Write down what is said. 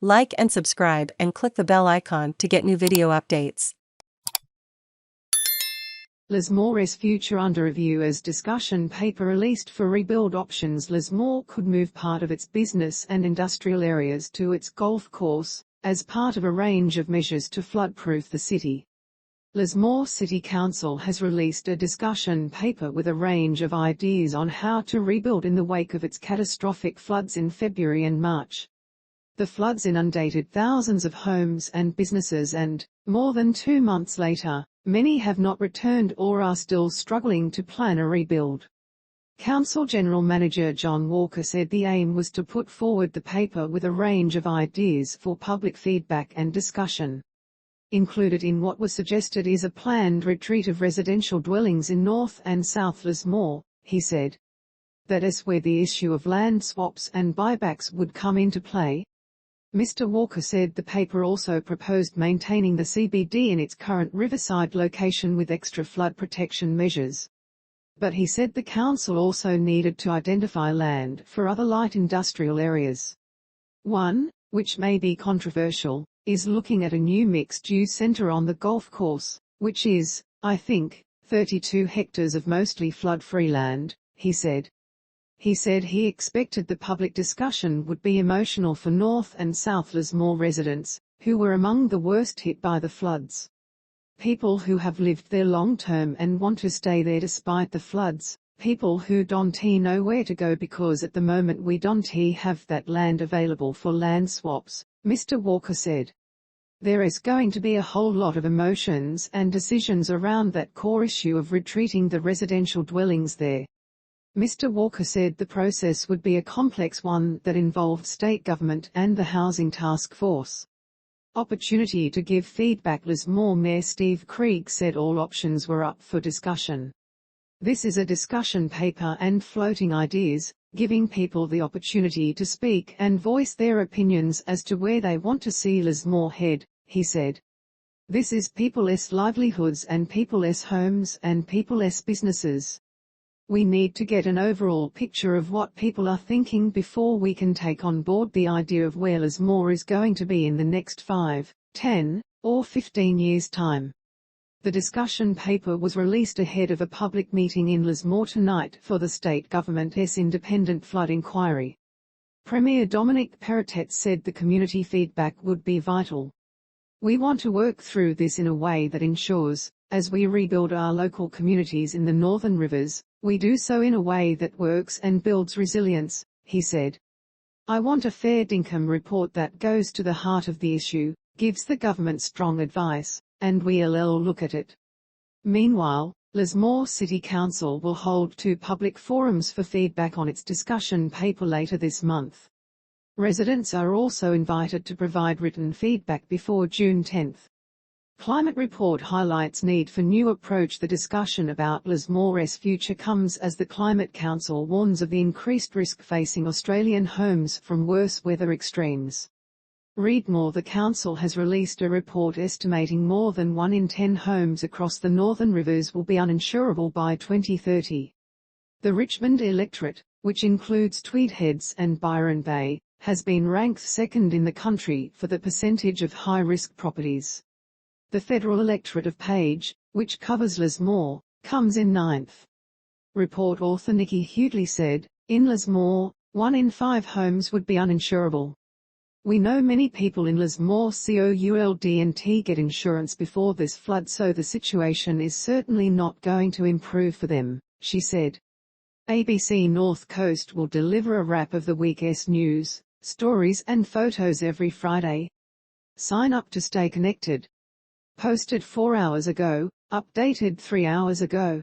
Like and subscribe and click the bell icon to get new video updates. Lismore'S future under review as discussion paper released for rebuild options. Lismore could move part of its business and industrial areas to its golf course, as part of a range of measures to flood-proof the city. Lismore City Council has released a discussion paper with a range of ideas on how to rebuild in the wake of its catastrophic floods in February and March. The floods inundated thousands of homes and businesses and, more than 2 months later, many have not returned or are still struggling to plan a rebuild. Council General Manager John Walker said the aim was to put forward the paper with a range of ideas for public feedback and discussion. Included in what was suggested is a planned retreat of residential dwellings in North and South Lismore, he said. That is where the issue of land swaps and buybacks would come into play. Mr. Walker said the paper also proposed maintaining the CBD in its current riverside location with extra flood protection measures. But he said the council also needed to identify land for other light industrial areas. One, which may be controversial, is looking at a new mixed-use centre on the golf course, which is, I think, 32 hectares of mostly flood-free land, he said. He said he expected the public discussion would be emotional for North and South Lismore residents, who were among the worst hit by the floods. People who have lived there long-term and want to stay there despite the floods, people who don't know where to go because at the moment we don't have that land available for land swaps, Mr. Walker said. There is going to be a whole lot of emotions and decisions around that core issue of retreating the residential dwellings there. Mr. Walker said the process would be a complex one that involved state government and the Housing Task Force. Opportunity to give feedback. Lismore Mayor Steve Krieg said all options were up for discussion. This is a discussion paper and floating ideas, giving people the opportunity to speak and voice their opinions as to where they want to see Lismore head, he said. This is people's livelihoods and people's homes and people's businesses. We need to get an overall picture of what people are thinking before we can take on board the idea of where Lismore is going to be in the next 5, 10, or 15 years' time. The discussion paper was released ahead of a public meeting in Lismore tonight for the state government's independent flood inquiry. Premier Dominic Perrottet said the community feedback would be vital. We want to work through this in a way that ensures, as we rebuild our local communities in the Northern Rivers, we do so in a way that works and builds resilience, he said. I want a fair dinkum report that goes to the heart of the issue, gives the government strong advice, and we'll look at it. Meanwhile, Lismore City Council will hold 2 public forums for feedback on its discussion paper later this month. Residents are also invited to provide written feedback before June 10. Climate report highlights need for new approach. The discussion about Lismore'S future comes as the Climate Council warns of the increased risk facing Australian homes from worse weather extremes. Read more. The council has released a report estimating more than 1 in 10 homes across the Northern Rivers will be uninsurable by 2030. The Richmond electorate, which includes Tweed Heads and Byron Bay, has been ranked second in the country for the percentage of high-risk properties. The federal electorate of Page, which covers Lismore, comes in 9th. Report author Nicki Hutley said, in Lismore, 1 in 5 homes would be uninsurable. We know many people in Lismore could get insurance before this flood, so the situation is certainly not going to improve for them, she said. ABC North Coast will deliver a wrap of the week's news, stories and photos every Friday. Sign up to stay connected. Posted 4 hours ago, updated 3 hours ago.